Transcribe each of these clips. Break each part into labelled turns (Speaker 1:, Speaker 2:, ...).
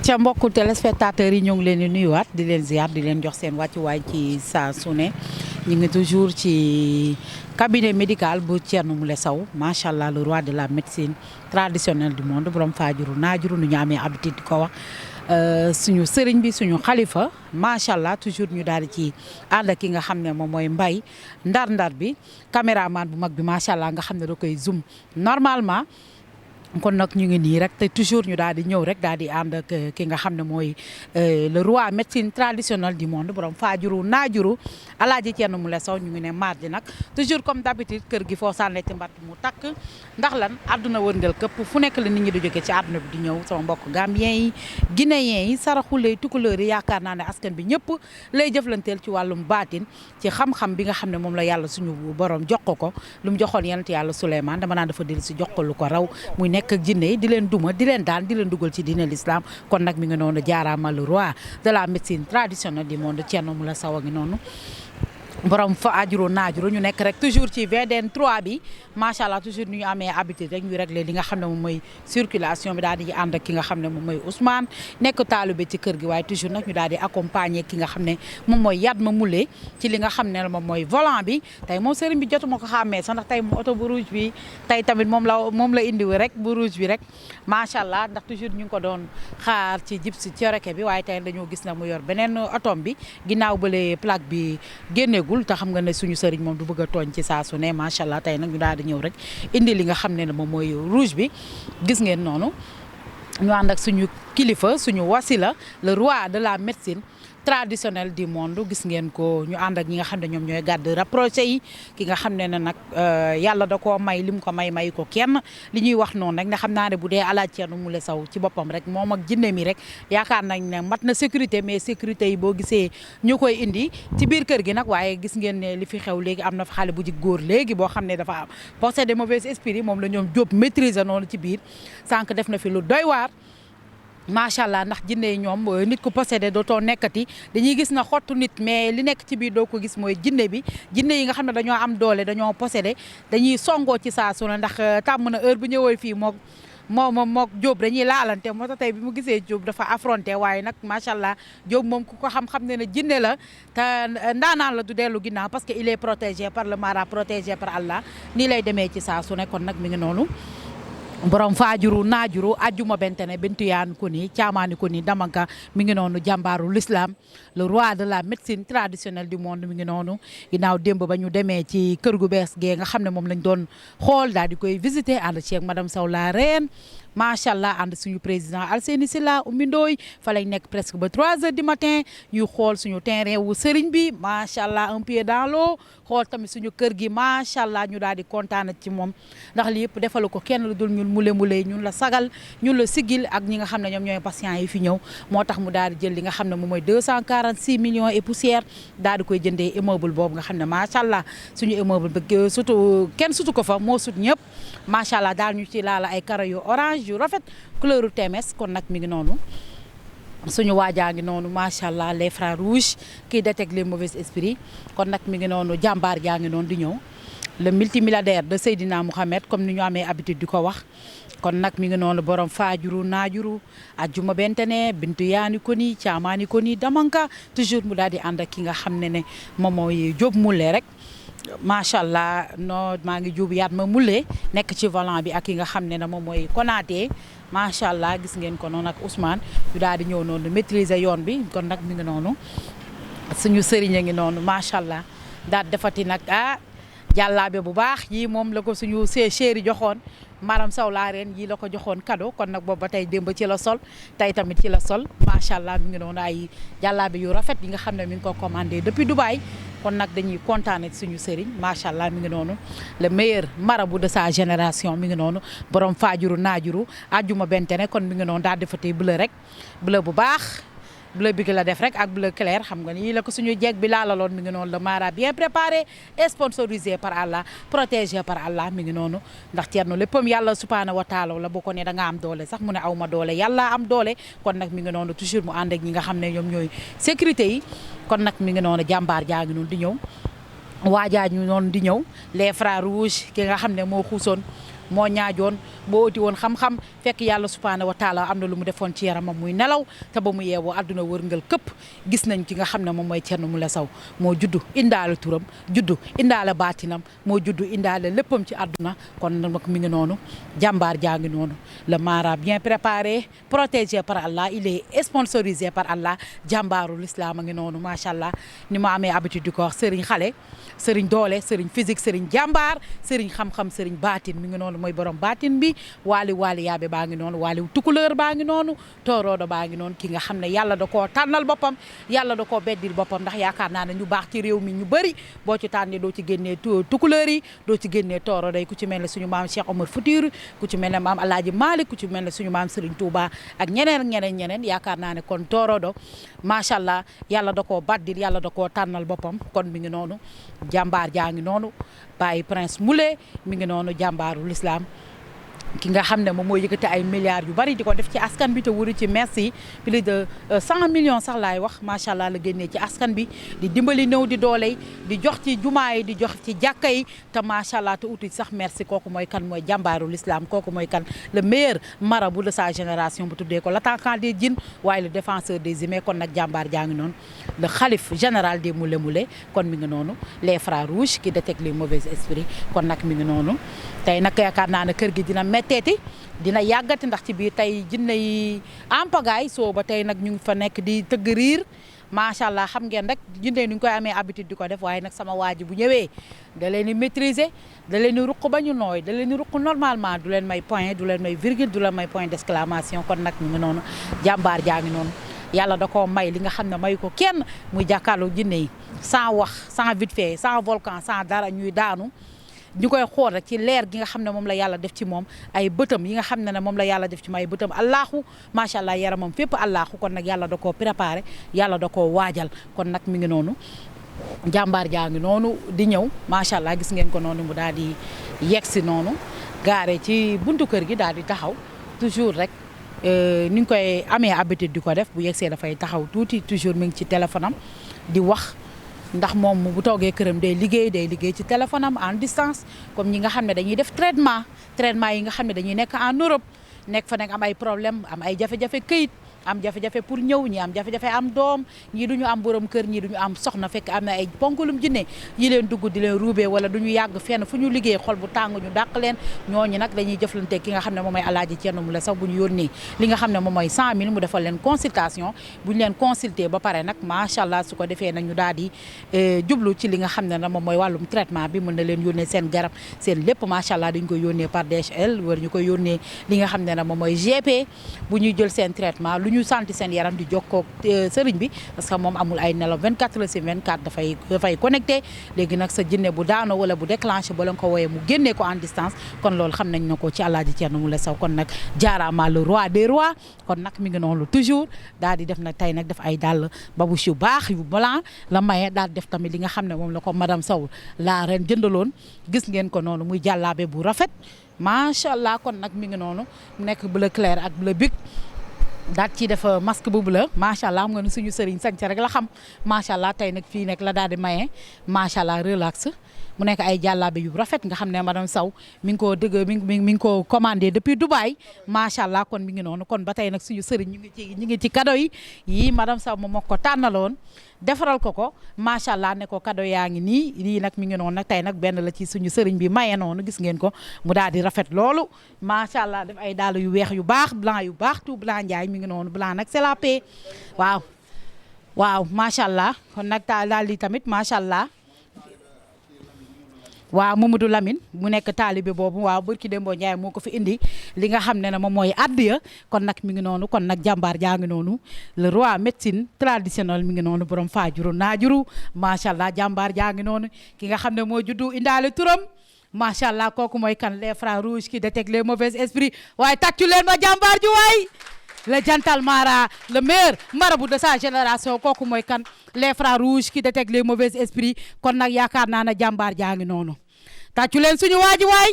Speaker 1: acca mbokku téléspectateurs yi ñoo ngi leen di nuyuwaat di leen ziar di leen jox seen wàccuwaay ci saa su ne ñu ngi toujours ci cabinet médical bu Thierno Moule Sow macha allah le roi de la médecine traditionnelle du monde borom faajuru naajuru nu ñu amee habitude di ko wax. Suñu sëriñ bi suñu xalifa macha allah toujours ñu daal di ci ànd ak ki nga xam ne moom mooy mbay ndar-ndar bi caméraman bu mag bi macha allah nga xam ne da koy zoom normalement. kon nag ñu ngi nii rek te toujours ñu daal di ñëw rek daal di ànd ak ki nga xam ne mooy le roi médecine traditionnelle du monde borom faajuru naajuru alaaji Thierno Moule Sow ñu ngi ne mardi nag toujours comme d'habitude kër gi foo sànneti mbatt mu takk ndax lan àdduna wërngal këpp fu nekk la nit ñi di jóge ci àdduna bi di ñëw sama mbokk gambien yi guinéen yi saraxule tukulóor yi yaakaar naa ne askan bi ñëpp lay jëflanteel ci wàllum baatin ci xam-xam bi nga xam ne moom la yàlla suñu borom jox ko lu mu joxoon yonent yàlla Souleymane dama naan dafa dellu si jox ko lu ko raw muy nekk ak jinne yi di leen duma di leen daan di leen dugal ci diine l'islam kon nag mi ngi noonu jaaraama le roi de la médecine traditionnelle du monde Thierno Moule Sow a ngi noonu borom fa ajuro naajuro ñu nekk rek toujours ci VDN 3 bi macha allah toujours ñu amee habitude rek ñu régler li nga xam ne moom mooy circulation bi daal di ànd ak ki nga xam ne moom mooy Ousmane nekk taalibe ci kër gi waaye toujours nag ñu daal di accompagner ki nga xam ne moom mooy Yatma Moule ci li nga xam ne moom mooy volant bi tey moom sëriñ bi jotuma ko xàmmee sax ndax tey mu oto bu rouge bi tey tamit moom la indiwu rek bu rouge bi rek macha allah ndax toujours ñu ngi ko doon xaar ci jib si coreke bi waaye tey dañoo gis na mu yor beneen otom bi ginnaaw bële plaque bi génneegul te xam nga ne suñu sëriñ moom du bëgg a tooñ ci saa su ne macha allah tey nag ñu daal di ñëw rek indi li nga xam ne moom mooy rouge bi gis ngeen noonu ñu ànd ak suñu kilifa suñu wasila le roi de la médecine traditionnelle du monde gis ngeen ko ñu ànd ak ñi nga xam ne ñoom ñooy garde rapproché yi ki nga xam ne nag yàlla da koo may li mu ko may ko kenn li ñuy wax noonu rek nga xam naa ne bu dee alaaj Thierno Moule Sow ci boppam rek moom ak jinne mi rek yaakaar nañ ne mat na sécurité mais sécurité yi boo gisee ñu koy indi ci biir kër gi nag waaye gis ngeen ne li fi xew léegi am na fa xale bu ji góor léegi boo xam ne dafa possédé mauvais esprit moom la ñoom Jóob maîtriser noonu ci biir sànq def na fi lu doy waar macha allah ndax jinne yi ñoom nit ku possédé dootoo nekkati dañuy gis na xottu nit mais li nekk ci biir doo ko gis mooy jinne bi jinne yi nga xam ne dañoo am doole dañoo possédé dañuy songoo ci saa su ne ndax tàmm na heure bu ñëwee fii mook Jóob dañuy laalante moo tax tey bi mu gisee Jóob dafa affronté waaye nag macha allah Jóob moom ku ko xam-xam ne jinne la te ndaanaan la du dellu ginnaaw parce que il est protégé par le mara protégé par Allah nii lay demee ci saa su ne kon nag mi ngi noonu borom faajuru naajuru ajjuma bentene bentuyaan ko ni caamaani ko ni damanka mi ngi noonu jàmbaaru l'islam le roi de la médecine traditionnelle du monde mi ngi noonu ginnaaw démb ba ñu demee ci kër gu bees gee nga xam ne moom lañ doon xool daal di koy visiter ànd ci ak madame Sow la reine macha allah ànd suñu président Alseni Silla Oumy Ndoye fa lañ nekk presque ba 3 heures du matin ñuy xool suñu terrain wu sëriñ bi macha allah un pied dans l'eau xool tamit suñu kër gi macha allah ñu daal di kontaan ci moom ndax li yëpp defalu ko kenn lu dul ñun mule ñun la sagal ñun la sigil ak ñi nga xam ne ñoom ñooy patients yi fi ñëw moo tax mu daal di jël li nga xam ne moom mooy 246 millions et poussière daal di koy jëndee immeuble boobu nga xam ne macha allah suñu immeuble bi surtout kenn sutu ko fa moo sut ñëpp macha allah daal ñu ci laala ay karo yu orange yu rafet couleur u TMS kon nag mi ngi noonu suñu waajaa ngi noonu macha allah les frères rouges qui détectent les mauvais esprits kon nag mi ngi noonu jàmbaar jaa ngi noonu di ñëw le multimilliardaire de Seydina Mohamed comme ni ñu amee habitude di ko wax kon nag mi ngi noonu borom faajuru naajuru ajjuma bentene bintu yaani ko ni caamaani ko ni damanka toujours mu daal di ànd ak ki nga xam ne moom mooy Jóob Moule rek macha allah no maa ngi Jóob Yatma Moule nekk ci volant bi ak ki nga xam ne moom mooy Konaté macha allah gis ngeen ko noonu ak Ousmane ñu daal di ñëw noonu maîtriser yoon bi kon nag mi ngi noonu suñu sëriñ a ngi noonu macha allah daal defati nag jàllaabe bu baax yii moom la ko suñu chéri joxoon madame Sow la reine yii la ko joxoon cadeau kon nag boobu ba tey démb ci la sol tey tamit ci la sol macha allah mi ngi noonu ay jàllaabe yu rafet yi nga xam ne mi ngi ko commandé depuis Dubaï kon nag dañuy kontaan ak suñu sëriñ macha allah mi ngi noonu le meilleur marabout de sa génération mi ngi noonu borom faajuru naajuru ajjuma bentene kon mi ngi noonu daal defati bleu rek bleu bu baax. bleu bi la def rek ak bleu clair xam nga nii la ko suñu jeeg bi laalaloon mi ngi noonu le mara bien préparé et sponsorisé par Allah protégé par Allah mi ngi noonu ndax Thierno léppam yàlla subhanahu wa taala la boo ko ne da nga am doole sax mu ne aw ma doole yàlla am doole kon nag mi ngi noonu toujours mu ànd ak ñi nga xam ne ñoom ñooy sécurité yi kon nag mi ngi noonu jàmbaar jaa ngi noonu di ñëw waajaa ñu noonu di ñëw les frères rouges ki nga xam ne moo xuusoon moo ñaajoon moo oti woon xam-xam fekk yàlla subhaanahu wa taala am na lu mu defoon ci yaramam muy nelaw te ba mu yeewoo àdduna wërngal këpp gis nañ ki nga xam ne moom mooy Thierno Moule Sow moo juddu indaale turam juddu indaale baatinam moo juddu indaale léppam ci àdduna kon nag mi ngi noonu jàmbaar jaa ngi noonu le mara bien préparé protégé par Allah il est sponsorisé par Allah jàmbaaru l'islam a ngi noonu macha allah ni ma amee habitude di ko wax sëriñ xale sëriñ doole sëriñ physique sëriñ jàmbaar sëriñ xam-xam sëriñ baatin mi ngi noonu mooy borom baatin bi waali yaabe baa ngi noonu waali tukuleur baa ngi noonu tooroodo baa ngi noonu ki nga xam ne yàlla da koo tànnal boppam yàlla da koo beddil boppam ndax yaakaar naa ne ñu baax ci réew mi ñu bëri boo ci tànnee doo ci génnee tukuleur yi doo ci génnee tooroodo yi ku ci mel ne suñu maam Cheikh Omar Foutiyou ku ci mel ne maam Alaaji Malick ku ci mel ne suñu maam Serigne Touba ak ñeneen yaakaar naa ne kon tooroodo macha allah yàlla da koo baddil yàlla da koo tànnal boppam kon mi ngi noonu jàmbaar jaa ngi noonu Baye Prince Moule mi ngi noonu jàmbaaru l'islam ki nga xam ne moom moo yëkkati ay milliards yu bari di ko def ci askan bi te wuri ci merci plus de 100 millions sax laay wax macha allah la génnee ci askan bi di dimbali néew di doole di jox ci jumaa yi di jox ci jàkka yi te macha allah te uti sax merci kooku mooy kan mooy jàmbaaru l'islam kooku mooy kan le meilleur marabout de sa génération bu tuddee ko l'attaquant des djinns waaye le défenseur des humains kon nag jàmbaar jaa ngi noonu le khalife général des Moule Moule kon mi ngi noonu les frères rouges qui détectent les mauvais esprits kon nag mi ngi noonu tey nag yaakaar naa ne kër gi dina metteeti dina yàggati ndax ci biir tey jinne yi ampagaay soo ba tey nag ñu ngi fa nekk di tëgg riir macha allah xam ngeen rek jinne ñu koy amee habitude di ko def waaye nag sama waa ji bu ñëwee da leen di maîtriser da leen di ruq ba ñu nooy da leen di ruq normalement du leen may point du leen may virgule du leen may point d'exclamation kon nag ñu ngi noonu jàmbaar jaa ngi noonu yàlla da koo may li nga xam ne may ko kenn muy jàkkaarloo jinne yi sans wax sans vite fait sans volcan sans dara ñuy daanu ñu koy xool rek ci leer gi nga xam ne moom la yàlla def ci moom ay bëtam yi nga xam ne moom la yàlla def ci moom ay bëtam allaahu macha allah yaramam fépp allaahu kon nag yàlla da koo préparé yàlla da koo waajal kon nag mi ngi noonu jàmbaar jaa ngi noonu di ñëw macha allah gis ngeen ko noonu mu daal di yegg si noonu gaare ci buntu kër gi daal di taxaw toujours rek ni ñu koy amee habitude di ko def bu yegsee dafay taxaw tuuti toujours mi ngi ci téléphone am di wax ndax moom bu toogee këram day liggéey ci téléphone am en distance comme ñi nga xam ne dañuy def traitement yi nga xam ne dañuy nekk en Europe nekk fa nekk am ay problème am ay jafe-jafe këyit am jafe-jafe pour ñëw ñi am jafe-jafe am doom ñii duñu am borom kër ñii duñu am soxna fekk am na ay ponkalum jinne yi leen dugg di leen ruubee wala duñu yàgg fenn fu ñu liggéey xol bu tàng ñu dàq leen ñooñu nag dañuy jëflante ki nga xam ne moom mooy Alaaji Thierno Moule Sow bu ñu yónnee li nga xam ne moom mooy 100 000 mu defal leen consultation bu ñu leen consulter ba pare nag macha allah su ko defee nag ñu daal di jublu ci li nga xam ne nag moom mooy wàllum traitement bi mën na leen yónnee seen garab seen lépp macha allah dañ koy yónnee par DHL wala ñu koy yónnee li nga xam ne nag moom mooy GP bu ñuy jël seen traitement lu ñu santi seen yaram di jokkoo sëriñ bi parce que moom amul ay nelaw 24 heures sur 24 dafay connecté léegi nag sa jinne bu daano wala bu déclenché ba la nga ko wooyee mu génnee ko en distance kon loolu xam nañ na ko ci Alaaji Thierno Moule Sow kon nag jaaraama le roi des rois kon nag mi ngi noonu toujours daal di def nag tey nag def ay dàll babouche yu baax yu blanc la maye daal def tamit li nga xam ne moom la ko madame Sow la ren jëndaloon gis ngeen ko noonu muy jàllaabe bu rafet macha allah kon nag mi ngi noonu mu nekk bleu clair ak bleu bic daal ci def masque bu bleu macha allah xam nga ni suñu sëriñ sañse rek la xam macha allah tey nag fii nekk la daal di maye macha allah relax mu nekk ay jàllaabe yu rafet nga xam ne madame Sow mi ngi koo dëgg mi ngi ko commandé depuis Dubaï macha allah kon mi ngi noonu kon ba tey nag suñu sëriñ ñu ngi ci cadeau yi madame Sow moom moo ko tànnaloon defaral ko macha allah ne ko cadeau yaa ngi nii lii nag mi ngi noonu nag tey nag benn la ci suñu sëriñ bi maye noonu gis ngeen ko mu daal di rafet loolu macha allah def ay dàll yu weex yu baax blanc yu baax tout blanc njaay mi ngi noonu blanc nag c'est la paix waaw macha allah kon nag daal di tamit macha allah. waaw Mamadou Lamine mu nekk taalibe boobu waaw barki Dembo Ndiaye moo ko fi indi li nga xam ne moom mooy addiya kon nag mi ngi noonu kon nag jàmbaar jaa ngi noonu le roi médecine traditionnelle mi ngi noonu borom faajuru naajuru macha allah jàmbaar jaa ngi noonu ki nga xam ne moo juddu indaale turam macha allah kooku mooy kan les frères rouges qui détectent les mauvais esprits waaye tàccu leen ma jàmbaar ju waay le jantal mara le meilleur marabout de sa génération kooku mooy kan les frères rouges qui détectent les mauvais esprits kon nag yaakaar naa ne jàmbaar jaa ngi noonu tàccu leen suñu waaji waay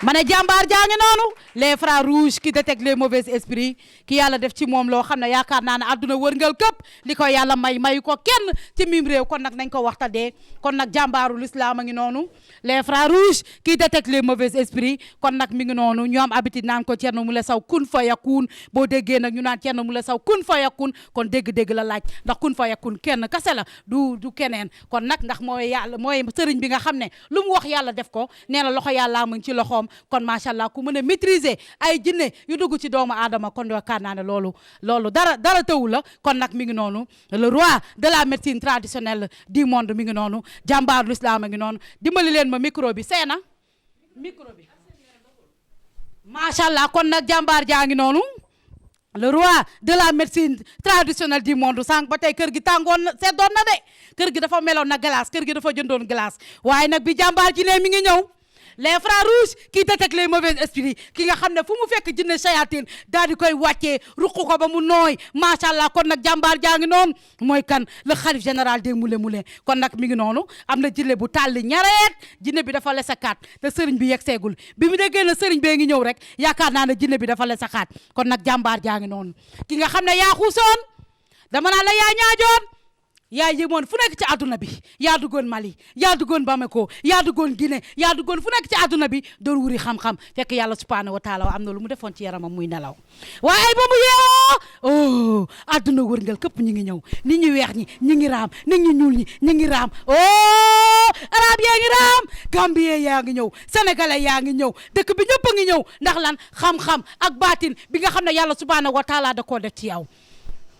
Speaker 1: ma ne jàmbaar jaa ngi noonu les frères rouges qui détectent les mauvais esprits ki yàlla def ci moom loo xam ne yaakaar naa ne àdduna wërngal këpp li ko yàlla may ko kenn ci mim réew kon nag nañ ko waxtaanee kon nag jàmbaaru l'islam a ngi noonu les frères rouges qui détectent les mauvais esprits kon nag mi ngi noonu ñu am habitude naan ko Thierno Moule Sow kun fa yakun boo déggee nag ñu naan Thierno Moule Sow kun fa yakun kon dégg-dégg la laaj ndax kun fa yakun kenn kase la du keneen kon nag ndax mooy yàlla mooy sëriñ bi nga xam ne lu mu wax yàlla def ko nee na loxo yàlla mu ngi ci loxoom kon macha allah ku mën a maîtriser ay jinne yu dugg ci doomu aadama kon yaakaar naa ne loolu dara tëwu la kon nag mi ngi noonu le roi de la médecine traditionnelle du monde mi ngi noonu jàmbaaru l'islam a ngi noonu dimbali leen ma micro bi seena micro bi macha allah kon nag jàmbaar jaa ngi noonu le roi de la médecine traditionnelle du monde sànq ba tey kër gi tàngoon na seddoon na de kër gi dafa meloon na glace kër gi dafa jëndoon glace waaye nag bi jàmbaar ji ne mi ngi ñëw les frères rouges qui détectent les mauvais esprits ki nga xam ne fu mu fekk jinne shayatin daal di koy wàccee ruq ko ba mu nooy macha allah kon nag jàmbaar jaa ngi noonu mooy kan le khalife général des moule kon nag mi ngi noonu am na jinne bu tàlli ñareet jinne bi dafa lesakaat te sëriñ bi yegg seegul bi mu déggee na sëriñ bee ngi ñëw rek yaakaar naa ne jinne bi dafa lesakaat kon nag jàmbaar jaa ngi noonu ki nga xam ne yaa xuusoon dama naa la yaa ñaajoon yaa yëmoon fu nekk ci àdduna bi yaa duggoon Mali yaa duggoon Bamako yaa duggoon Guinée yaa duggoon fu nekk ci àdduna bi doon wuri xam-xam fekk yàlla subhanahu wa taala am na lu mu defoon ci yaramam muy nelaw waaye ba mu yeewoo àdduna wërngal këpp ñi ngi ñëw nit ñi weex ñi ñi ngi raam nit ñi ñuul ñi ngi raam arab yaa ngi raam gambien yaa ngi ñëw sénégalais yaa ngi ñëw dëkk bi ñëpp a ngi ñëw ndax lan xam-xam ak baatin bi nga xam ne yàlla subhanahu wa taala da koo def ci yow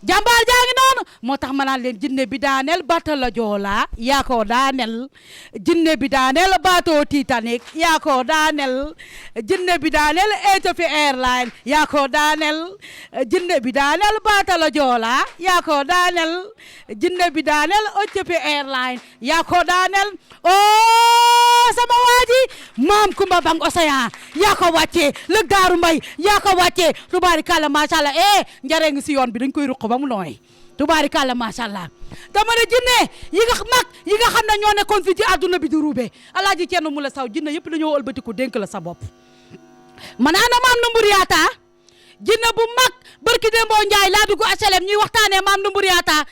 Speaker 1: jàmbaar jaa ngi noonu moo tax ma naan leen jinne bi daaneel bato la Joola yaa ko daaneel jinne bi daaneel bateau Titanic yaa ko daaneel jinne bi daaneel Ethiopia Airlines yaa ko daaneel jinne bi daaneel bato la Joola yaa ko daaneel jinne bi daaneel Ethiopia Airlines yaa ko daaneel sama waaji maam Kumba Bang Océan yaa ko wàccee lëg daaru mbay yaa ko wàccee tubaarikàlla macha allah njare ngi si yoon bi dañ koy ruq ba mu nooy tubaarikàlla macha allah dama ne jinne yi nga xam ne ñoo nekkoon fii ci àdduna bi di ruube alaaji Thierno Moule Sow jinne yëpp dañoo ëlbatiku dénk la sa bopp man ana maam Numbur Yaata jinne bu mag barki Dembo Njaay laa dugg HLM ñuy waxtaanee maam Numbur Yaata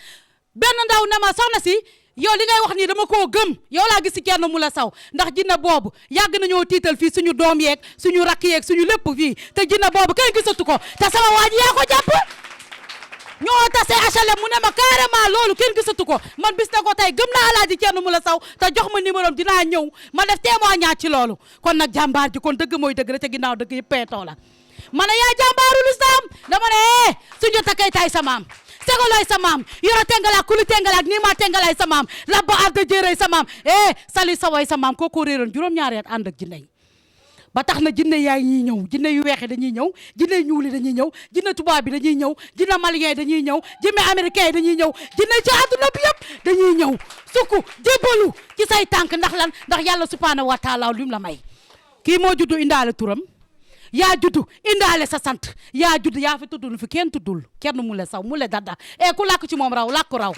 Speaker 1: benn ndaw ne ma soxna si yow li ngay wax nii dama koo gëm yow laa gis ci Thierno Moule Sow ndax jinne boobu yàgg nañoo tiital fii suñu doom yeeg suñu rakk yeeg suñu lépp fii te jinne boobu kenn gisatu ko te sama waa ji yaa ko jàpp ñoo tase HLM mu ne ma carrément loolu kenn gisatu ko man bis na ko tey gëm naa alaaji Thierno Moule Sow te jox ma numéro am dinaa ñëw ma def témoignage ci loolu kon nag jàmbaar ji kon dëgg mooy dëgg rek te ginnaaw dëgg yëpp peetoo la ma ne yaa jàmbaaru lislaam dama ne suñu takkay tay sa maam segoloy sa maam yoro tengalaak kuli tengalaak nii maa tengalay sa maam labba arda jéeray sa maam sali sawoy sa maam kooku réeroon juróom-ñaari at ànd ak jinne yi ba tax na jinne yaa ngi ñëw jinne yu weexe dañuy ñëw jinne ñuuli dañuy ñëw jinne tubaab bi dañuy ñëw jinne malien dañuy ñëw jinne américain yi dañuy ñëw jinne ci àdduna bi yëpp dañuy ñëw sukku jébbalu ci say tànk ndax lan ndax yàlla subhanahu wa taala lim la may kii moo juddu indaale turam yaa juddu indaale sa sant yaa juddu yaa fi tuddul fi kenn tuddul Thierno Moule Sow Moule dada ku làkk ci moom raw làkku raw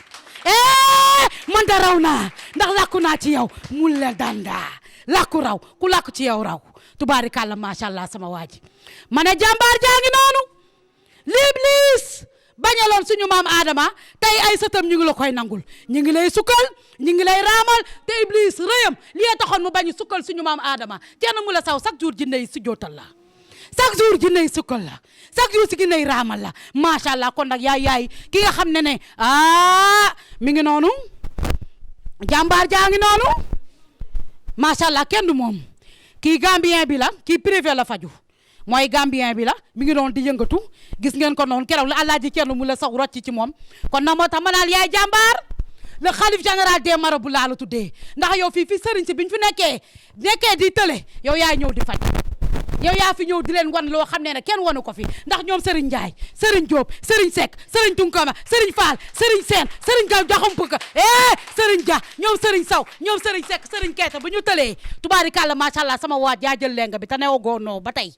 Speaker 1: man da raw naa ndax làkku naa ci yow Moule danda làkku raw ku làkk ci yow raw tubaarikàlla macha allah sama waa ji ma ne jàmbaar jaa ngi noonu l'Iblis bañaloon suñu maam Adama tey ay sëtam ñu ngi la koy nangul ñu ngi lay sukkal ñu ngi lay raamal te Iblis rëyam li taxoon mu bañ sukkal suñu maam Adama Thierno Moule Sow chaque jour jinne yi sujjootal la chaque jour jinne yi sukkal la chaque jour si jinne yi raamal la macha allah kon nag yaay ki nga xam ne mi ngi noonu jàmbaar jaa ngi noonu macha allah kenn du moom kii gambien bi la kii privé la faju mooy gambien bi la mi ngi doon di yëngatu gis ngeen ko noonu keroog la alaaji Thierno Moule Sow rocc ci moom kon nag moo tax ma naan yaay jàmbaar le khalife général des marabouts laa la tuddee ndax yow fii sëriñ si biñ fi nekkee di tële yow yaay ñëw di faj yow yaa fi ñëw di leen wan loo xam ne kenn wanu ko fi ndax ñoom Serigne Ndiaye Serigne Diop Serigne Seck Serigne Tunkama Serigne Fall Serigne Sène Serigne Gaw Jaxumpuka Serigne Dia ñoom Serigne Sow ñoom Serigne Seck Serigne Keita bu ñu tëlee tubaarikàlla macha allah sama waat yaa jël lenga bi te ne woo noo ba tey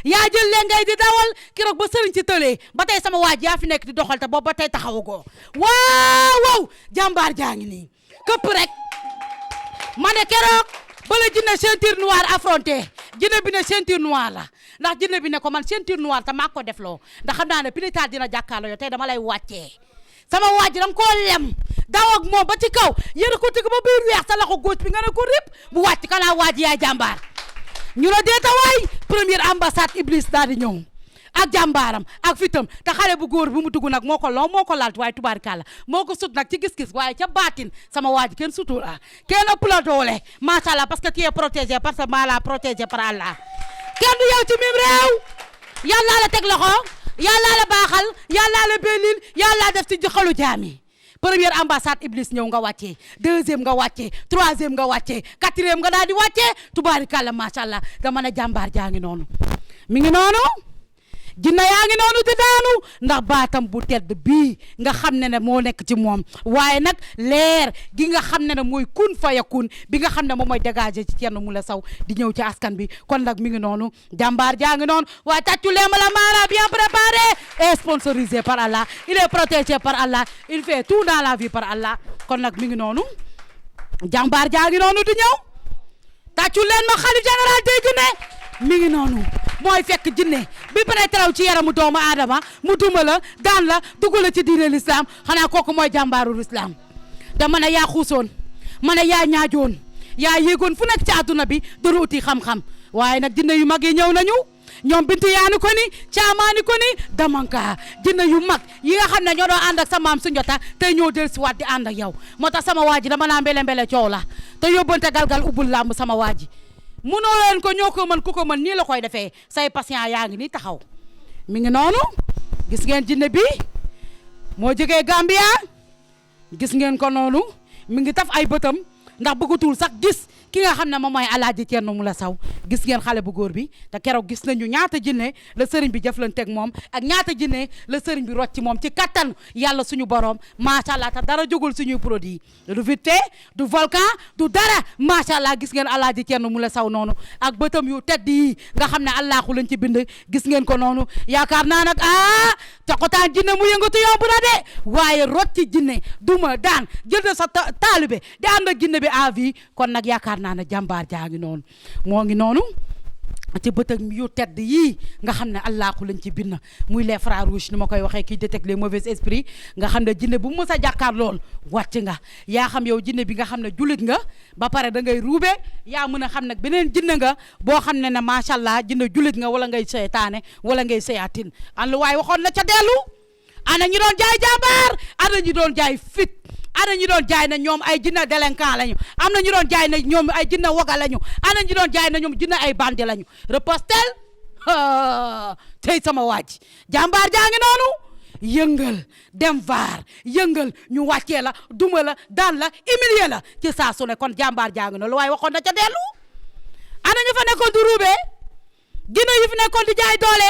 Speaker 1: yaa jël lengay di dawal keroog ba Serigne ci tëlee ba tey sama waat yaa fi nekk di doxal te boobu ba tey taxawagoo waaw jàmbaar jaa ngi nii këpp rek ma ne keroog ba la jinne ceinture noire affronté jinne bi ne ceinture noire la ndax jinne bi ne ko man ceinture noire te maa ko def loo ndax xam naa ne pilital dina jàkkaarloo yow tey dama lay wàccee sama waaj danga koo lem daw ak moom ba ci kaw yéen ko tëgg ba biir weex sa loxo góos bi nga ne ko rip bu wàcc kanaa waaj yaay jàmbaar ñu la deeta waay première ambassade Iblis daal di ñëw ak jàmbaaram ak fitam te xale bu góor bu mu dugg nag moo ko loo moo ko laalt waaye tubaarkàlla moo ko sut nag ci gis-gis waaye ca baatin sama waaj kenn sutura kenn ëpp la doole macha allah parce que tu es protégé parce que maa la protégé par Allah kenn du yow ci mim réew yàlla la teg loxo yàlla la baaxal yàlla la bellil yàlla def ci xolu jaam yi première ambassade Iblis ñëw nga wàccee deuxième nga wàccee troisième nga wàccee quatrième nga daal di wàccee tubaarkàlla macha allah dama ne jàmbaar jaa ngi noonu mi ngi noonu jinne yaa ngi noonu di daanu ndax baatam bu tedd bii nga xam ne moo nekk ci moom waaye nag leer gi nga xam ne mooy kun fayakun bi nga xam ne moom mooy dégager ci Thierno Moule Sow di ñëw ci askan bi kon nag mi ngi noonu jàmbaar jaa ngi noonu waaye tàccu leema la maara bien préparé et sponsorisé par Allah il est protégé par Allah il fait tout dans la vie par Allah kon nag mi ngi noonu jàmbaar jaa ngi noonu di ñëw tàccu leen ma xalif général tey jinne mi ngi noonu mooy fekk jinne bi pénétraw ci yaramu doomu aadama mu duma la daan la dugg la ci diine l'islam xanaa kooku mooy jàmbaaru l'islam da mën a yaa xuusoon mën a yaa ñaajoon yaa yéegoon fu nekk ci àdduna bi doon uti xam-xam waaye nag jinne yu mag yi ñëw nañu ñoom bintu yaani ko ni caamaani ko ni damanka jinne yu mag yi nga xam ne ñoo doon ànd ak sa maam Sunjata tey ñoo del si waat di ànd ak yow moo tax sama waa ji dama naa mbele mbele coow la te yóbbante galgal ubbul làmb sama waa ji munoo leen ko ñoo ko mën ku ko mën nii la koy defee say patient yaa ngi nii taxaw mi ngi noonu gis ngeen jinne bi moo jógee Gambia gis ngeen ko noonu mi ngi taf ay bëtam ndax bëggatul sax gis ki nga xam ne moom mooy Alaaji Thierno Moule Sow gis ngeen xale bu góor bi te keroog gis nañu ñaata jinne la sëriñ bi jëflanteeg moom ak ñaata jinne la sëriñ bi rocc ci moom ci kattan yàlla suñu borom macha allah te dara jógul suñuy produit du vite du volcan du dara macha allah gis ngeen Alaaji Thierno Moule Sow noonu ak bëtam yu tedd yi nga xam ne allahu lañ ci bind gis ngeen ko noonu yaakaar naa nag cokotaan jinne mu yëngatu yomb na de waaye rocc jinne duma daan jël na sa taalibe di ànd ak jinne bi à vie kon nag yaakaar naa ne jàmbaar jaa ngi noonu moo ngi noonu ci bëtëg yu tedd yii nga xam ne allahu lañ ci bind muy les frères rouges ni ma koy waxee kii détecte les mauvais esprits nga xam ne jinne bu mu mës a jàkkaar lool wàcc nga yaa xam yow jinne bi nga xam ne jullit nga ba pare da ngay ruube yaa mën a xam nag beneen jinne nga boo xam ne macha allah jinne jullit nga wala ngay seytaane wala ngay seyaatin an lu waaye waxoon na ca dellu ana ñu doon jaay jàmbaar ana ñu doon jaay fit ana ñu doon jaay na ñoom ay jinne délinquant lañu am na ñu doon jaay na ñoom ay jinne woga lañu ana ñu doon jaay na ñoom jinne ay bandi lañu repostel tey sama waaj jàmbaar jaa ngi noonu yëngal dem vaar yëngal ñu wàccee la duma la daan la humilier la ci saa su ne kon jàmbaar jaa ngi noonu waaye waxoon na ca dellu ana ñu fa nekkoon di ruubee jinne yi fi nekkoon di jaay doole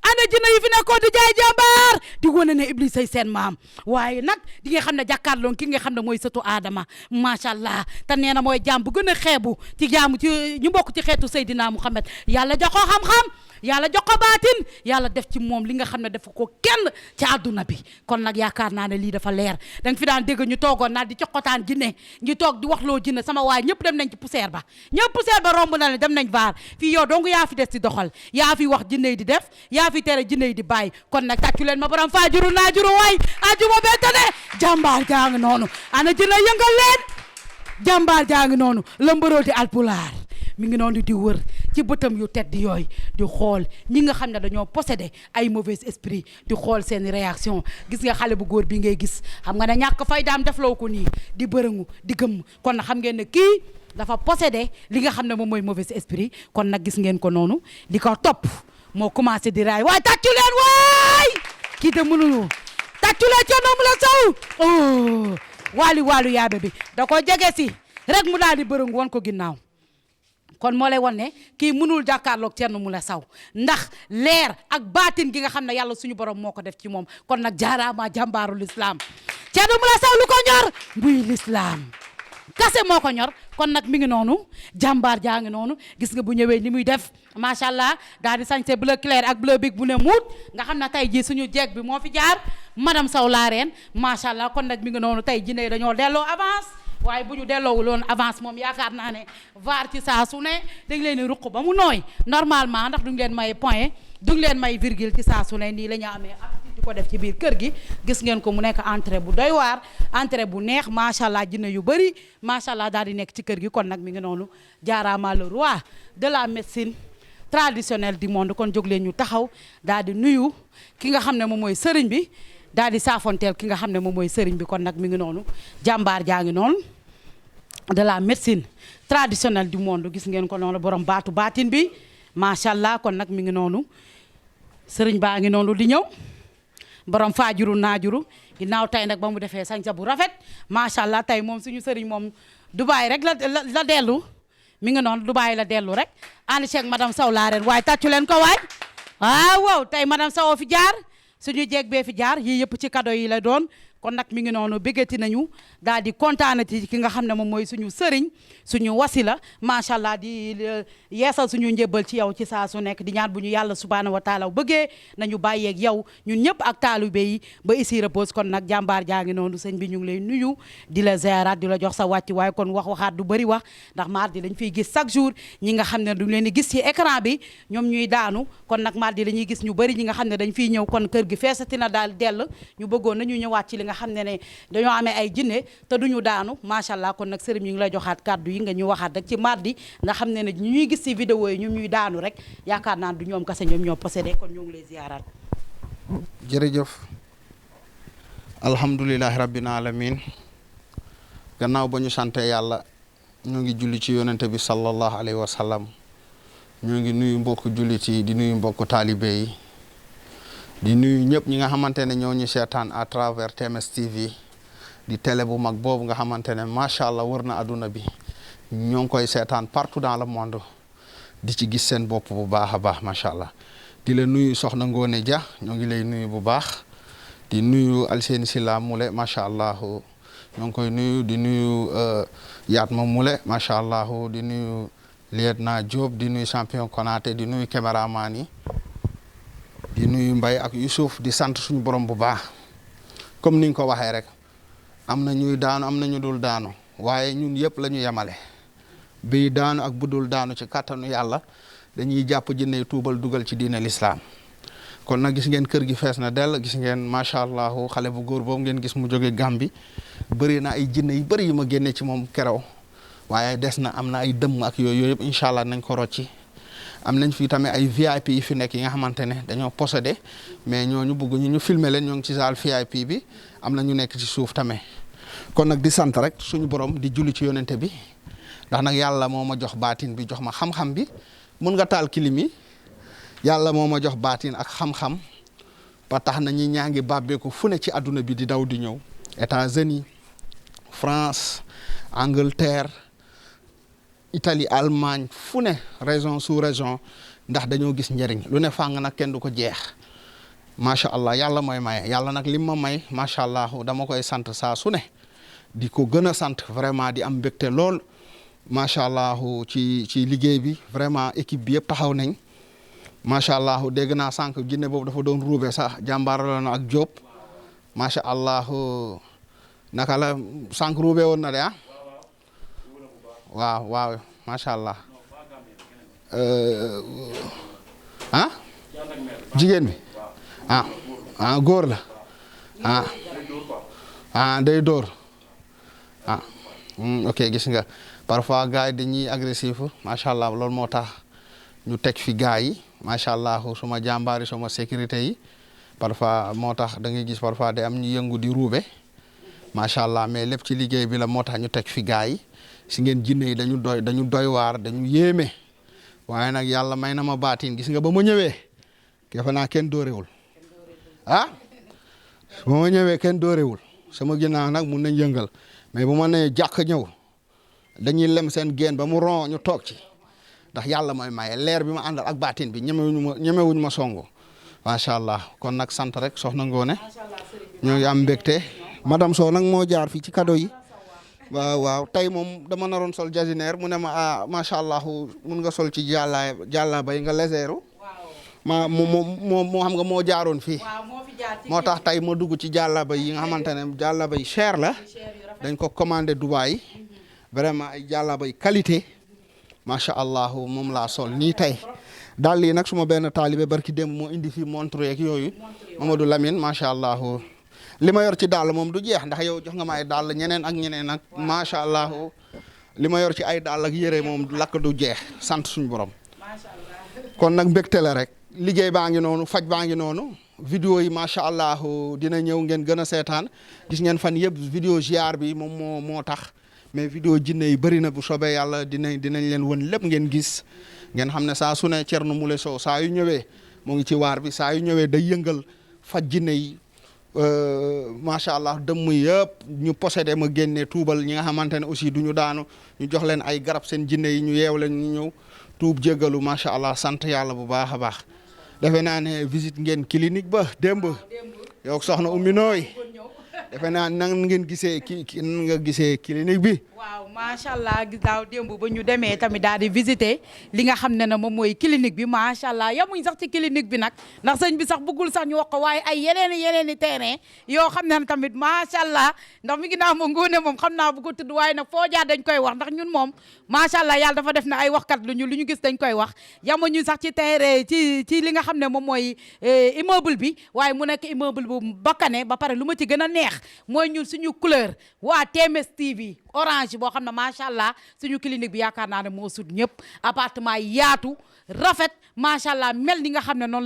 Speaker 1: ana jinne yi fi nekkoon di jaay jàmbaar di wane ne Iblis say seen maam waaye nag di nga xam ne jàkkaarloo ki nga xam ne mooy sëtu Adama macha allah te nee na mooy jaam bu gën a xeebu ci jaamu ci ñu bokk ci xeetu Seydina Muhammad yàlla jox ko xam-xam yàlla jox ko baatin yàlla def ci moom li nga xam ne dafa ko kenn ci àdduna bi kon nag yaakaar naa ne lii dafa leer da nga fi daan dégg ñu toogoon naa di coqotaan jinne ngi toog di wax loo jinne sama waay ñëpp dem nañ ci poussière ba ñëpp poussière ba romb na leen dem nañ vaar fii yow donc yaa fi des di doxal yaa fi wax jinne yi di def yaa fi tere jinne yi di bàyyi kon nag tàccu leen ma borom faa juru naa juru waay ajuma bettane jàmbaar jaa ngi noonu ana jinne yëngal leen jàmbaar jaa ngi noonu la mbërooti alpulaar mi ngi noonu di wër ci bëtam yu tedd yooyu di xool ñi nga xam ne dañoo possédé ay mauvais esprit di xool seen réaction gis nga xale bu góor bi ngay gis xam nga ne ñàkk fay daam def loo ko nii di bërëngu di gëmm kon na xam ngeen ne kii dafa possédé li nga xam ne moom mooy mauvais esprit kon nag gis ngeen ko noonu di ko topp moo commencé di raay waaye tàccu leen waay kii de mënulu tàccu leen Thierno Moule Sow waalu yaabe bi da ko jege si rek mu daal di bërëngu woon ko ginnaaw kon moo lay wan ne kii mënul jàkkaarloog Thierno Moule Sow ndax leer ak baatin gi nga xam ne yàlla suñu borom moo ko def ci moom kon nag jaaraama jàmbaaru l'islam Thierno Moule Sow lu ko ñor muy l'islam kase moo ko ñor kon nag mi ngi noonu jàmbaar jaa ngi noonu gis nga bu ñëwee ni muy def macha allah daal di sañse bleu clair ak bleu big bu ne muut nga xam ne tey jii suñu jeeg bi moo fi jaar madame Sow la reine macha allah kon nag mi ngi noonu tey jinne dañoo delloo avance waaye bu ñu delloowul woon avance moom yaakaar naa ne VAR ci saa su ne dañ leen di ruq ba mu nooy normalement ndax duñ leen may point duñ leen may virgule ci saa su ne nii la ñu amee habitude di ko def ci biir kër gi gis ngeen ko mu nekk entrée bu doy waar entrée bu neex macha allah jinne yu bëri macha allah daal di nekk ci kër gi kon nag mi ngi noonu jaaraama le roi de la médecine traditionnelle du monde kon jóg leen ñu taxaw daal di nuyu ki nga xam ne moom mooy sëriñ bi daal di saafonteel ki nga xam ne moom mooy sëriñ bi kon nag mi ngi noonu jàmbaar jaa ngi noonu de la médecine traditionnelle du monde gis ngeen ko noonu borom baatu baatin bi macha allah kon nag mi ngi noonu sëriñ baa ngi noonu di ñëw borom faajuru naajuru ginnaaw tey nag ba mu defee sañsa bu rafet macha allah tey moom suñu sëriñ moom Dubaay rek la dellu mi ngi noonu Dubaay la dellu rek ànd ceeg madame Sow laa ren waaye tàccu leen ko waay waaw tey madame Sow fi jaar suñu jeeg bee fi jaar yii yëpp ci cadeau yi la doon kon nag mi ngi noonu bëggati nañu daal di kontaanati ki nga xam ne moom mooy suñu sëriñ suñu wasila macha allah di yeesal suñu njëbbal ci yow ci saa su nekk di ñaan bu ñu yàlla subhaanahu wa taala bëggee nañu bàyyeeg yow ñun ñëpp ak taalibe yi ba ici repose kon nag jàmbaar jaa ngi noonu sëñ bi ñu ngi lay nuyu di la ziaraat di la jox sa wàcc waaye kon waxaat du bëri wax ndax mardi lañ fiy gis chaque jour ñi nga xam ne duñ leen di gis ci écran bi ñoom ñuy daanu kon nag mardi la ñuy gis ñu bëri ñi nga xam ne dañ fiy ñëw kon kër gi feesati na daal dell ñu bëggoon nañu ñëwaat ci li nga xam ne dañoo amee ay jinne te duñu daanu macha allah kon nag sëriñ ñu ngi lay joxaat kàddu yi nga ñu waxaat rek ci mardi nga xam ne ñu ñuy gis ci vidéo yi ñoom ñuy daanu rek yaakaar naan du ñoom kase ñoom ñoo possédé kon ñu ngi lay ziaraat.
Speaker 2: jërëjëf alhamdulilahi rabbil alamin gannaaw ba ñu sante yàlla ñu ngi julli ci yonente bi sallallahu alayhi wa sallam ñu ngi nuyu mbokku jullit yi di nuyu mbokku taalibe yi di nuyu ñëpp ñi nga xamante ne ñoo ñu seetaan à travers TMS TV di télé bu mag boobu nga xamante ne macha allah wër na adduna bi ñoo ngi koy seetaan partout dans le monde di ci gis seen bopp bu baax a baax macha allah di la nuyu soxna Ngone Dia ñoo ngi lay nuyu bu baax di nuyu Alseni Silla Mule macha allah ñoo ngi koy nuyu di nuyu Yatma Mule macha allah di nuyu Lieutenant Diop di nuyu champion Konaté di nuyu caméraman yi. di nuyu Mbaye ak Youssouf di sant suñu borom bu baax comme ni nga ko waxee rek am na ñuy daanu am na ñu dul daanu waaye ñun yëpp la ñu yemale bii daanu ak bu dul daanu ci kàttanu yàlla dañuy jàpp jinne tuubal dugal ci diine lislaam kon nag gis ngeen kër gi fees na dell gis ngeen macha allah xale bu góor boobu ngeen gis mu jóge Gàmbi bëri na ay jinne yu bëri yu ma génne ci moom kerew waaye des na am na ay dëmm ak yooyu yëpp incha allah nañ ko rocci am nañ fi tamit ay VIP yi fi nekk yi nga xamante ne dañoo possédé mais ñooñu bëgg ñu filmer leen ñoo ngi ci saal VIP bi am na ñu nekk ci suuf tamit kon nag di sant rek suñu borom di julli ci yonente bi ndax nag yàlla moo ma jox baatin bi jox ma xam-xam bi mun nga taal kilim yi yàlla moo ma jox baatin ak xam-xam ba tax na ñi ñaa ngi bàbbeeku fu ne ci àdduna bi di daw di ñëw États-Unis France Angleterre Italie Allemagne fu ne région sous région ndax dañoo gis njëriñ lu ne fàng nag kenn du ko jeex macha allah yàlla mooy maye yàlla nag lim ma may macha allah dama koy sant saa su ne di ko gën a sant vraiment di am mbégte lool macha allah ci liggéey bi vraiment équipe bi yëpp taxaw nañ macha allah dégg naa sànq jinne boobu dafa doon ruube sax jàmbaarloo na ak Diop macha allah naka la sànq ruube woon na de ah. waaw macha allah jigéen bi góor la day dóor ok gis nga parfois gars yi dañuy agressif macha allah loolu moo tax ñu teg fi gars yi macha allah suma jàmbaari suma sécurité yi parfois moo tax da ngay gis parfois day am ñu yëngu di ruube macha allah mais lépp ci liggéey bi la moo tax ñu teg fi gars yi. si ngeen jinne yi dañu doy waar dañu yéeme waaye nag yàlla may na ma baatin gis nga ba ma ñëwee defe naa kenn doorewul ba ma ñëwee kenn doorewul sama ginnaaw nag mun nañ yëngal mais bu ma nee jàkk ñëw dañuy lem seen geen ba mu ron ñu toog ci ndax yàlla mooy maye leer bi ma àndal ak baatin bi ñemewuñu ma songu macha allah kon nag sant rek soxna Ngone ñoo ngi am mbégte madame Sow nag moo jaar fii ci cadeau yi. waaw tey moom dama naroon sol jasinaire mu ne ma macha allah mun nga sol ci jàlla bay nga leseeru moo xam nga moo jaaroon fii moo tax tey ma dugg ci jàlla bay yi nga xamante ne jàlla bay cher la dañ ko commandé Dubaï vraiment ay jàllabay qualité macha allah moom laa sol nii tey daal lii nag suma benn taalibe barki démb moo indi fii montre yeeg yooyu Mamadou Lamine macha allah li ma yor ci dàll moom du jeex ndax yow jox nga ma ay dàll ñeneen ak ñeneen ak macha allah li ma yor ci ay dàll ak yére moom lakk du jeex sant suñu borom kon nag mbégte la rek liggéey baa ngi noonu faj baa ngi noonu. vidéo yi macha allah dina ñëw ngeen gën a seetaan gis ngeen fan yëpp vidéo ziar bi moom moo tax mais vidéo jinne yi bëri na bu soobee yàlla dinañ leen won lépp ngeen gis ngeen xam ne saa su ne Thierno Moule Sow saa yu ñëwee moo ngi ci waar bi saa yu ñëwee day yëngal faj jinne yi macha allah dëmm yëpp ñu possédé ma génne tuubal ñi nga xamante ne aussi du ñu daanu ñu jox leen ay garab seen jinne yi ñu yeew leen ñu ñëw tuub jéggalu macha allah sant yàlla bu baax a baax. defe naa ne visite ngeen clinique ba démb yow soxna Oumy Nooy defe naa nan ngeen gisee nan nga gisee clinique bi.
Speaker 1: waaw macha allah gis daaw démb ba ñu demee tamit daal di visiter li nga xam ne ne moom mooy clinique bi macha allah yamuñ sax ci clinique bi nag ndax sëñ bi sax bëggul sax ñu wax ko waaye ay yeneen i terrain yoo xam ne tamit macha allah ndax mi ngi naa ma ngoone moom xam naa bu ko tudd waaye nag foo jaar dañ koy wax ndax ñun moom macha allah yàlla dafa def na ay waxkat lu ñu gis dañ koy wax yamuñu sax ci terrain ci li nga xam ne moom mooy immeuble bi waaye mu nekk immeuble bu bakkane ba pare lu ma ci gën a neex mooy ñun suñu couleur waa TMS TV orange boo xam ne macha allah suñu clinique bi yaakaar naa ne moo sut ñëpp appartement yaatu rafet macha allah mel ni nga xam ne noonu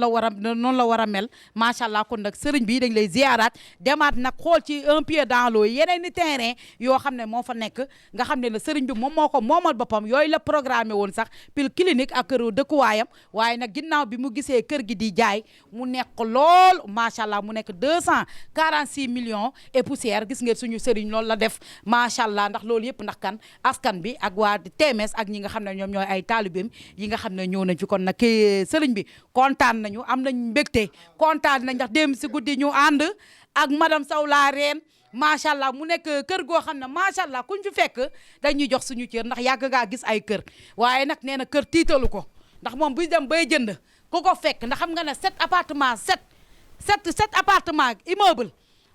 Speaker 1: la war a mel macha allah kon nag sëriñ bi dañ lay ziaraat demaat nag xool ci un pied dans l'eau yeneen i terrain yoo xam ne moo fa nekk nga xam ne la sëriñ bi moom moo ko moomal boppam yooyu la programmé woon sax pile clinique ak kër dëkkuwaayam waaye nag ginnaaw bi mu gisee kër gi di jaay mu nekk lool macha allah mu nekk 246 millions et poussière gis ngeen suñu sëriñ loolu la def macha allah ndax loolu yëpp ndax kan askan bi ak waa TMS ak ñi nga xam ne ñoom ñooy ay taalibeem yi nga xam ne ñëw nañ fi kon nag sëriñ bi kontaan nañu am nañ mbégte kontaan nañ ndax démb si guddi ñu ànd ak madame Sow la reine macha allah mu nekk kër goo xam ne macha allah kuñ fi fekk dañuy jox suñu cër ndax yàgg ngaa gis ay kër waaye nag nee na kër tiitalu ko ndax moom buy dem bay jënd ku ko fekk ndax xam nga ne 7 appartement 7 appartement immeuble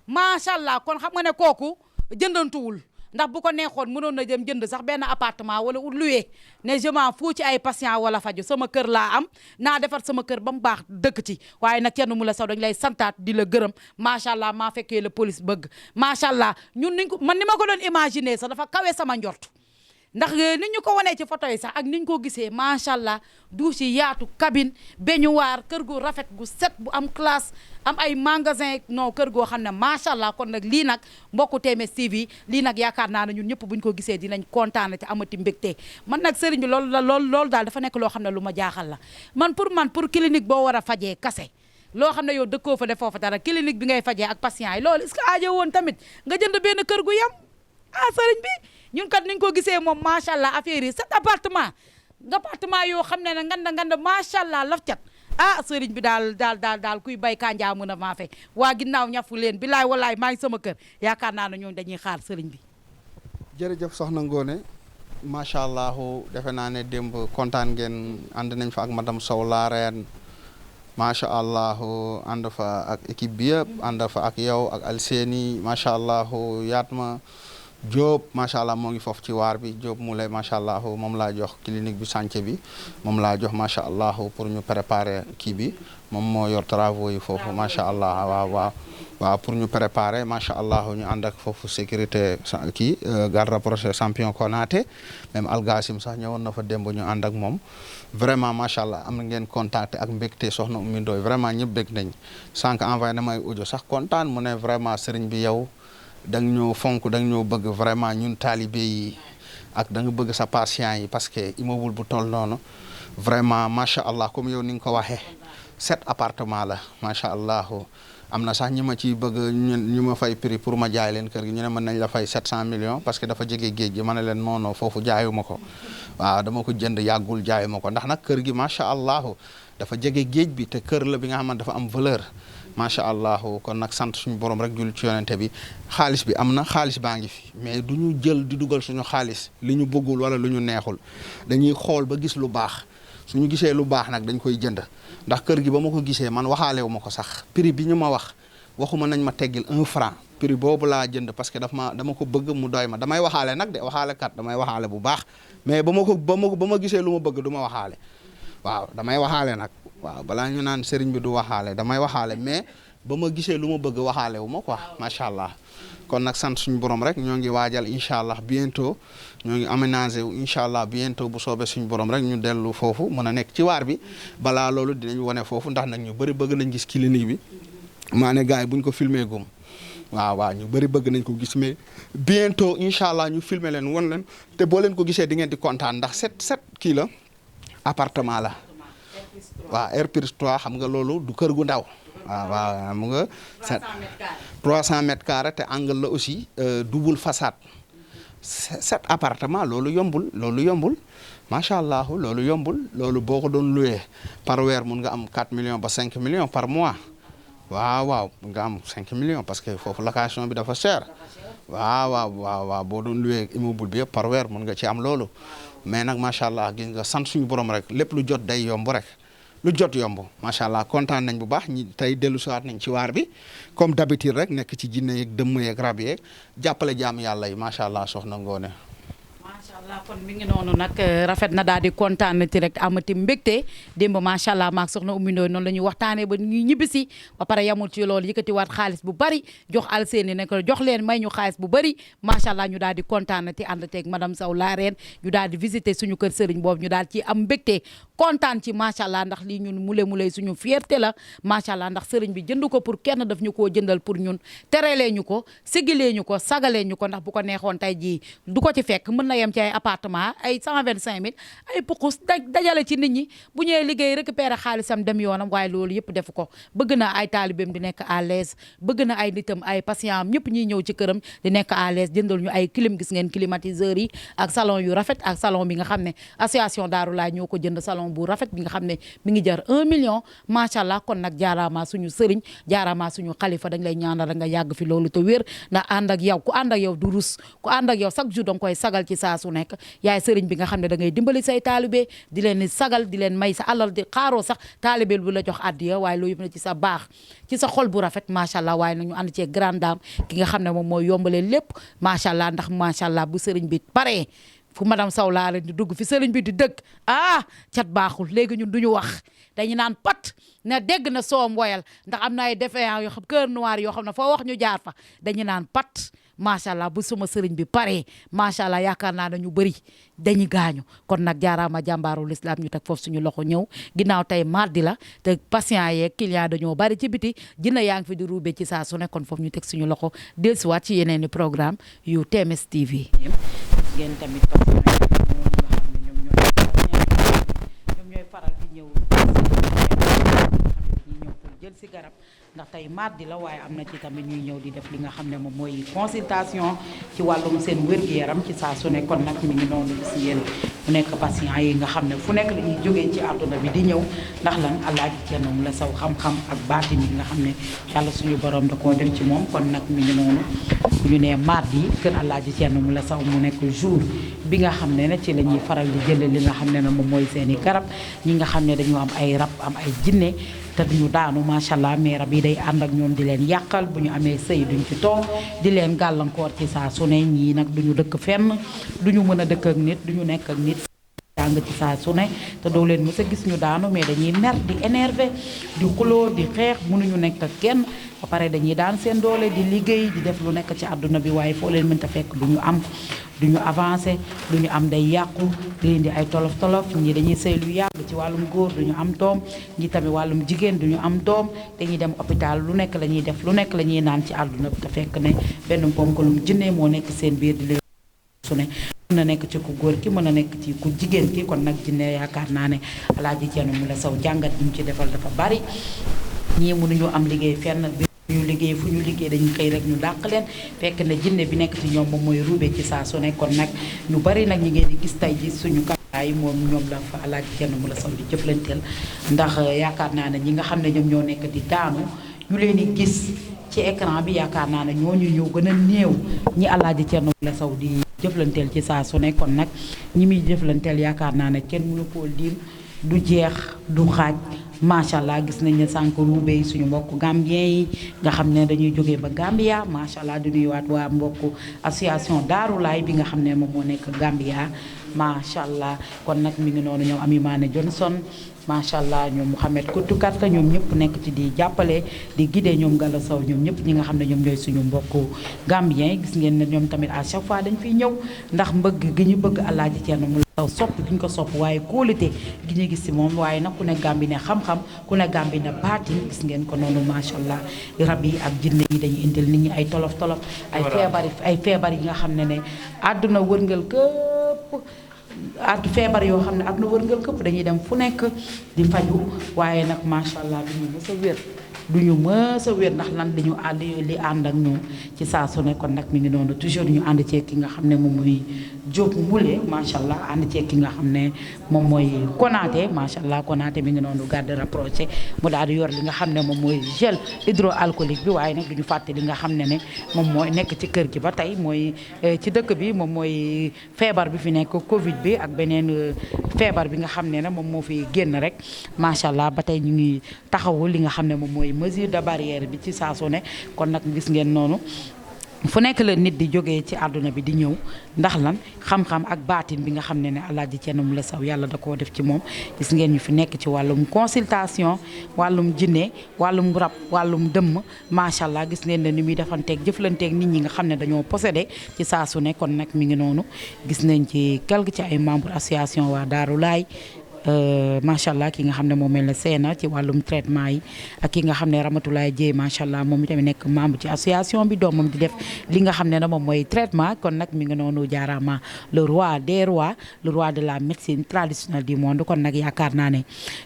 Speaker 1: macha allah kon xam nga ne kooku jëndantuwul ndax bu ko neexoon mënoon na dem jënd sax benn appartement wala loué ne je m'en fous ci ay patient wala faju sama kër laa am naa defar sama kër ba mu baax dëkk ci waaye nag Thierno Moule Sow dañ lay santaat di la gërëm macha allah maa fekkee la police bëgg macha allah ñun niñ ko man ni ma ko doon imaginer sax dafa kawe sama njort ndax ni ñu ko wanee ci photo yi sax ak ni ñu ko gisee macha allah douche yi yaatu cabine baignoire kër gu rafet gu set bu am classe am ay magasin non kër goo xam ne macha allah kon nag lii nag mbokku TMS TV lii nag yaakaar naa ne ñun ñëpp buñ ko gisee dinañ kontaan te amati mbégte man nag sëriñ bi loolu daal dafa nekk loo xam ne lu ma jaaxal la pour clinique boo war a fajee kase loo xam ne yow dëkkoo fa defoo fa dara clinique bi ngay fajee ak patient yi loolu est-ce que aajo woon tamit nga jënd benn kër gu yem sëriñ bi ñun kat niñ ko gisee moom macha allah affaire yi 7 appartement yoo xam ne nganda macha allah laf cat sëriñ bi daal kuy bay kanjaa mën a maa fe waa ginnaaw ñafu leen bilaay walaay maa ngi sama kër yaakaar naa ne ñoom dañuy xaar sëriñ bi.
Speaker 2: jërëjëf soxna Ngone macha allah defe naa ne démb kontaan ngeen ànd nañ fa ak madame Sow la reine macha allah ànd fa ak équipe bi yëpp ànd fa ak yow ak Alseeni macha allah Yatma Diop macha allah moo ngi foofu ci waar bi Diop Moulay macha allah moom laa jox clinique bi chantier bi moom laa jox macha allah pour ñu préparer kii bi moom moo yor travaux yi foofu macha allah waaw pour ñu préparer macha allah ñu ànd ak foofu sécurité kii garde rapproché champion Konaté même Algasim sax ñëwoon na fa démb ñu ànd ak moom vraiment macha allah am na ngeen contacté ak mbégte soxna Oumy Ndoye vraiment ñëpp bég nañ sànq envoyé na may audio sax kontaan mu ne vraiment sëriñ bi yow. da nga ñoo fonk da nga ñoo bëgg vraiment ñun taalibe yi ak da nga bëgg sa patient yi parce que immeuble bu toll noonu vraiment macha allah comme yow ni nga ko waxee 7 appartement la macha allah am na sax ñi ma ciy bëgg ñu ma fay prix pour ma jaay leen kër gi ñu ne mën nañ la fay 700 millions parce que dafa jege géej gi ma ne leen non foofu jaayuma ko waaw dama ko jënd yàggul jaayuma ko ndax nag kër gi macha allah dafa jege géej bi te kër la bi nga xamante dafa am valeur. macha allah kon nag sant suñu borom rek jul ci yonente bi xaalis bi am na xaalis baa ngi fi mais du ñu jël di dugal suñu xaalis li ñu bëggul wala lu ñu neexul dañuy xool ba gis lu baax suñu gisee lu baax nag dañ koy jënd ndax kër gi ba ma ko gisee man waxaalewu ma ko sax prix bi ñu ma wax waxuma nañ ma teggil 1 franc prix boobu laa jënd parce que dama ko bëgg mu doy ma damay waxaale nag de waxaale kat damay waxaale bu baax mais ba ma gisee lu ma bëgg du ma waxaale waaw damay waxaale nag waaw balaa ñu naan sëriñ bi du waxaale damay waxaale mais ba ma gisee lu ma bëgg waxaale wu ma quoi macha allah kon nag sant suñu borom rek ñoo ngi waajal incha allah bientôt ñoo ngi aménagé wu incha allah bientôt bu soobee suñu borom rek ñu dellu foofu mën a nekk ci waar bi balaa loolu dinañ wane foofu ndax nag ñu bëri bëgg nañ gis clinique bi maa ne gars yi buñ ko filmé gum waaw ñu bëri bëgg nañ ko gis mais bientôt incha allah ñu filmer leen won leen te boo leen ko gisee di ngeen di kontaan ndax set kii la appartement la waaw R+3 xam nga loolu du kër gu ndaw waaw xam nga 300 mètres carrés te angle la aussi double façade 7 appartement loolu yombul macha allah loolu yombul loolu boo ko doon loué par weer mun nga am 4 millions ba 5 millions par mois waaw nga am 5 millions parce que foofu location bi dafa cher waaw boo doon loué immeuble bi yëpp par weer mun nga ci am loolu mais nag macha allah gis nga sant suñu borom rek lépp lu jot day yomb rek lu jot yomb macha allah kontaan nañ bu baax ñi tey dellu siwaat nañ ci waar bi comme d'habitude rek nekk ci jinne yeeg dëmm yeeg rab yeeg jàppale jaam yàlla yi macha allah soxna Ngoné.
Speaker 1: macha allah kon mi ngi noonu nag rafet na daal di kontaan ci rek amati mbégte démb macha allah maak soxna Oumy Ndoye noonu la ñuy waxtaanee ba ñuy ñibbisi ba pare yamul ci loolu yëkkati waat xaalis bu bari jox Alseyni ne ko jox leen may ñu xaalis bu bari macha allah ñu daal di kontaan ci ànd teeg madame Sow la reine ñu daal di visiter suñu kër sëriñ boobu ñu daal ci am mbégte kontaan ci macha allah ndax lii ñun mule suñu fierté la macha allah ndax sëriñ bi jënd ko pour kenn daf ñu koo jëndal pour ñun terelee ñu ko sigilee ñu ko sagalee ñu ko ndax bu ko neexoon tey jii du ko ci fekk mën na yem ci ay appartement ay 125 000 ay pukus dajale ci nit ñi bu ñëwee liggéey récupérer xaalisam dem yoonam waaye loolu yëpp defu ko bëgg na ay taalibeem di nekk à l'aise bëgg na ay nitam ay patient am ñëpp ñiy ñëw ci këram di nekk à l'aise jëndal ñu ay clim gis ngeen climatiseurs yi ak salon yu rafet ak salon bi nga xam ne association Daaru Laay ñoo ko jënd salon bu rafet bi nga xam ne mi ngi jar 1 million macha allah kon nag jaaraama suñu sëriñ jaaraama suñu xalifa dañ lay ñaanal nga yàgg fi loolu te wér ndax ànd ak yow ku ànd ak yow du rus ku ànd ak yow chaque jour danga koy sagal ci saa su nekk yaay sëriñ bi nga xam ne da ngay dimbali say taalibe di leen sagal di leen may sa alal di xaaroo sax taalibeel bu la jox addiya waaye loolu yëpp na ci sa baax ci sa xol bu rafet macha allah waaye nañu ànd cee grande dame ki nga xam ne moom mooy yombalee lépp macha allah ndax macha allah bu sëriñ bi paree fu madame Sow laa leen di dugg fi sëriñ bi di dëkk cat baaxul léegi ñun duñu wax dañu naan pat na dégg na soom woyal ndax am na ay défaillants yoo xam cœur noir yoo xam ne foo wax ñu jaar fa dañu naan pat macha allah bu suma sëriñ bi paree macha allah yaakaar naa ne ñu bëri dañuy gaañu kon nag jaaraama jàmbaarul islam ñu teg foofu suñu loxo ñëw ginnaaw tey mardi la te patient yeeg client dañoo bari ci biti dina yaa ngi fi di ruube ci saa su ne kon foofu ñu teg suñu loxo dellusiwaat ci yeneen i programme yu TMS TV. ngeen tamit patient yi ñoom ñooy faral di ñëw pour jël si garab ndax tey mardi la waaye am na ci tamit ñuy ñëw di def li nga xam ne moom mooy consultation ci wàllum seen wér-gu-yaram ci saa su ne kon nag mi ngi noonu gis ngeen fu nekk patient yi nga xam ne fu nekk la ñuy jógee ci àdduna bi di ñëw ndax lan Alaaji Thierno Moule Sow xam-xam ak baatin yi nga xam ne yàlla suñu borom da koo def ci moom kon nag mi ngi noonu bu ñu nee mardi kër Alaaji Thierno Moule Sow mu nekk jour bi nga xam ne ci la ñuy faral di jëlee li nga xam ne moom mooy seen i garab ñi nga xam ne dañoo am ay rab am ay jinne te duñu daanu macha allah mais rab yi day ànd ak ñoom di leen yàqal bu ñu amee sëy duñ ci toog di leen gàllankoor ci saa su ne ñii nag duñu dëkk fenn duñu mën a dëkk ak nit duñu nekk ak nit jàng ci saa su ne te doo leen mës a gis ñu daanu mais dañuy mer di énervé di xuloo di xeex mënuñu nekk ak kenn ba pare dañuy daan seen doole di liggéey di def lu nekk ci àdduna bi waaye foo leen mënta fekk duñu am duñu avancé duñu am day yàqu di indi ay tolof tolof ñi dañuy sëy lu yàgg ci wàllum góor duñu am doom ñi tamit wàllum jigéen duñu am doom dañuy dem hôpital lu nekk la ñuy def lu nekk la ñuy naan ci àdduna bi te fekk ne benn ponkalum jinne moo nekk seen biir di leen su ne mën na nekk ci ku góor ki mën na nekk ci ku jigéen ki kon nag jinne yaakaar naa ne Alaaji Thierno Moule Sow jàngat bi ñu ci defal dafa bari ñii mënuñu am liggéey fenn ñu liggéey fu ñu liggéey dañu xëy rek ñu dàq leen fekk ne jinne bi nekk ci ñoom moom mooy ruube ci saa su ne kon nag ñu bari nag ñi ngeen di gis tey ji suñu kaay moom ñoom la fa Alaaji Thierno Moule Sow di jëflanteel ndax yaakaar naa ne ñi nga xam ne ñoom ñoo nekk di daanu ñu leen di gis ci écran bi yaakaar naa ne ñooñu ñoo gën a néew ñi Alaaji Thierno Moule Sow di jëflanteel ci saa su ne kon nag ñi muy jëflanteel yaakaar naa ne kenn mënu koo lim du jeex du xaaj macha allah gis nañ ne sànq ruube yi suñu mbokk gambien yi nga xam ne dañuy jógee ba Gambia macha allah di nuyuwaat waa mbokk association Daaru Laay bi nga xam ne moom moo nekk Gambia macha allah kon nag mi ngi noonu ñoom Ami Mané Johnson macha allah ñoom Mouhamed Koutou Karta ñoom ñëpp nekk ci di jàppale di guider ñoom Gala Sow ñoom ñëpp ñi nga xam ne ñoom ñooy suñu mbokku gambien gis ngeen ne ñoom tamit à chaque fois dañ fiy ñëw ndax mbëgg gi ñu bëgg Alaaji Thierno Moule Sow sopp gi ñu ko sopp waaye kóolute gi ñu gis ci moom waaye nag ku ne Gàmbi ne xam-xam ku ne Gàmbi ne baatin gis ngeen ko noonu macha allah rab yi ak jinne yi dañuy indil nit ñi ay tolof tolof ay feebar yi nga xam ne àdduna wërngal këpp feebar yoo xam ne àdduna wërngal këpp dañuy dem fu nekk di faju waaye nag macha allah du ñu mës a wér du ñu mës a wér ndax lan dañu li ànd ak ñoom ci saa su ne kon nag mi ngi noonu toujours ñu ànd ceeg ki nga xam ne moom mooy Diop Moule macha allah ànd ceeg ki nga xam ne moom mooy Konaté macha allah Konaté mi ngi noonu garde rapproché mu daal di yor li nga xam ne moom mooy gel hydroalcoolique bi waaye nag du ñu fàtte li nga xam ne moom mooy nekk ci kër gi ba tey mooy ci dëkk bi moom mooy feebar bi fi nekk Covid bi ak beneen feebar bi nga xam ne moom moo fi génn rek macha allah ba tey ñu ngi taxawu li nga xam ne moom mooy mesure de barrière bi ci saa su ne kon nag gis ngeen noonu fu nekk la nit di jógee ci àdduna bi di ñëw ndax lan xam-xam ak baatin bi nga xam ne Alaaji Thierno Moule Sow yàlla da koo def ci moom gis ngeen ñu fi nekk ci wàllum consultation wàllum jinne wàllum rab wàllum dëmm macha allah gis ngeen ne ni muy defanteeg jëflanteeg nit ñi nga xam ne dañoo possédé ci saa su ne kon nag mi ngi noonu gis nañ ci quelque ci ay membre association waa Daaru Laay macha allah ki nga xam ne moom mel ne seena ci wàllum traitement yi ak ki nga xam ne Ramatulaay Jéey macha allah moom itamit nekk membre ci association bi doomam di def li nga xam ne moom mooy traitement kon nag mi ngi noonu jaaraama le roi des rois le roi de la médecine traditionnelle du monde kon nag yaakaar naa ne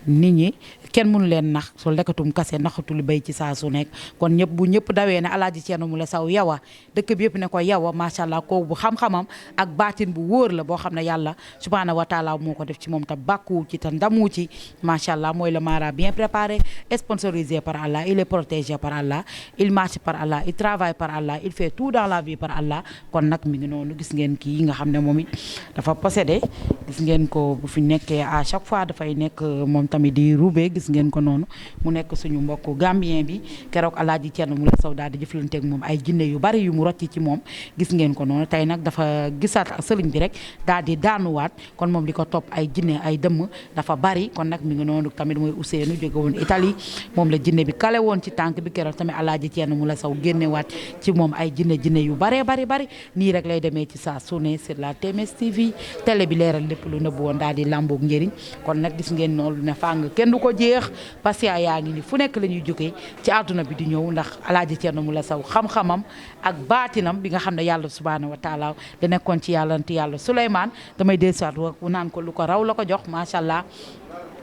Speaker 1: nit ñi kenn mënu leen nax su lekkatum kase naxatul bay ci saa su nekk kon ñëpp bu ñëpp dawee ne Alaaji Thierno Moule Sow yawa dëkk bi yëpp ne ko yawa macha allah kooku bu xam-xamam ak baatin bu wóor la boo xam ne yàlla subhaanahu wa taala moo ko def ci moom te bàkku ci te ndamu ci macha allah mooy le mara bien préparé sponsorisé par Allah il est protégé par Allah il marche par Allah il travaille par Allah il fait tout dans la vie par Allah kon nag mi ngi noonu gis ngeen kii nga xam ne moom it dafa possédé gis ngeen ko bu fi nekkee à chaque fois dafay nekk moom tamit di roubé gis ngeen ko noonu mu nekk suñu mbokku gambien bi keroog Alaaji Thierno Moule Sow daal di jëflanteeg moom ay jinne yu bari yu mu rocci ci moom gis ngeen ko noonu tey nag dafa gisaat ak sëriñ bi rek daal di daanuwaat kon moom di ko topp ay jinne ay dëmm dafa bari kon nag mi ngi noonu tamit mooy Ousseynou jóge woon Italie moom la jinne bi kale woon ci tànk bi keroog tamit Alaaji Thierno Moule Sow génnewaat ci moom ay jinne yu baree bari nii rek lay demee ci saa su ne sur la TMS TV télé bi leeral lépp lu nëbb woon daal di làmboog njëriñ kon nag gis ngeen noonu ne fàng kenn du ko jeex patient yaa ngi ni fu nekk la ñuy jógee ci àdduna bi di ñëw ndax Alaaji Thierno Moule Sow xam-xamam ak baatinam bi nga xam ne yàlla subhaanahu wa taala da nekkoon ci yàlla Souleymane damay dellusiwaat wa naan ko lu ko raw la ko jox macha allah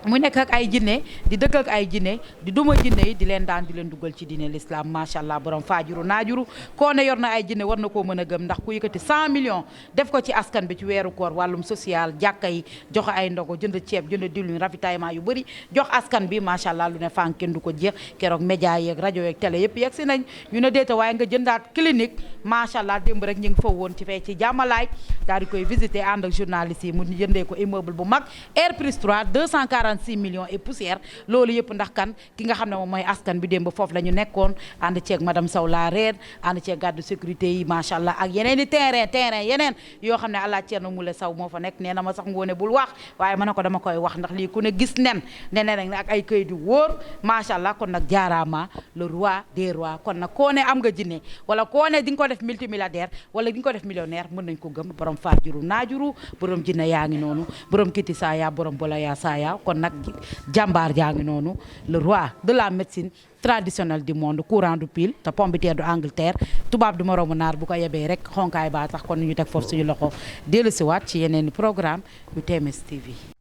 Speaker 1: mu nekk ak ay jinne di dëkk ak ay jinne di duma jinne yi di leen daan di leen dugal ci diine l'islam macha allah borom faajuru naajuru koo ne yor na ay jinne war na koo mën a gëm ndax ku yëkkati 100 millions def ko ci askan bi ci weeru koor wàllum social jàkka yi joxe ay ndogo jënd ceeb jënd diwlin ravitaillement yu bëri jox askan bi macha allah lu ne fànk kenn du ko jeex keroog média yeeg rajo yeeg télé yëpp yegg si nañ ñu ne déeta waaye nga jëndaat clinique macha allah démb rek ñu ngi fa woon ci fee ci jàmmalaay daal di koy visiter ànd ak journaliste yi mu jëndee ko immeuble bu mag Air Plus 3 246 millions et poussière loolu yëpp ndax kan ki nga xam ne moom mooy askan bi démb foofu la ñu nekkoon ànd ceeg madame Sow la reine ànd ceeg garde sécurité yi macha allah ak yeneen i terrain yeneen yoo xam ne Alaaji Thierno Moule Sow moo fa nekk nee na ma sax ngoone bul wax waaye ma ne ko dama koy wax ndax lii ku ne gis nen rek ak ay këy di wóor macha allah kon nag jaaraama le roi des rois kon nag koo ne am nga jinne wala koo ne di nga ko def multimilliardaire wala di nga ko def millionnaire mën nañ ko gëm borom faajuru naajuru borom jinne yaa ngi noonu borom kiti saaya borom bola yaa saaya kon nag jàmbaar jaa ngi noonu le roi de la médecine traditionnelle du monde courant du pile te pombiteer du Angleterre tubaab du moroomu naar bu ko yebee rek xonkaay baa tax kon ñu teg foofu suñu loxo dellusiwaat ci yeneen programme yu TMS TV